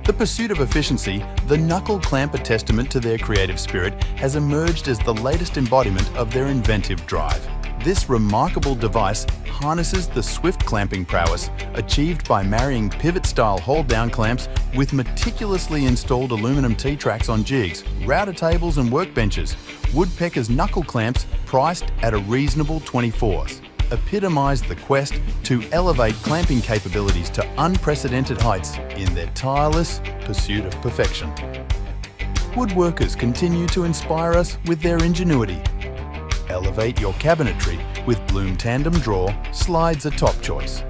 The pursuit of efficiency, the Knuckle clamp, a testament to their creative spirit, has emerged as the latest embodiment of their inventive drive. This remarkable device harnesses the swift clamping prowess achieved by marrying pivot-style hold-down clamps with meticulously installed aluminum T-tracks on jigs, router tables and workbenches. Woodpecker's Knuckle clamps, priced at a reasonable $24s, epitomise the quest to elevate clamping capabilities to unprecedented heights in their tireless pursuit of perfection. Woodworkers continue to inspire us with their ingenuity. Elevate your cabinetry with Bloom Tandem Drawer Slides, a top choice.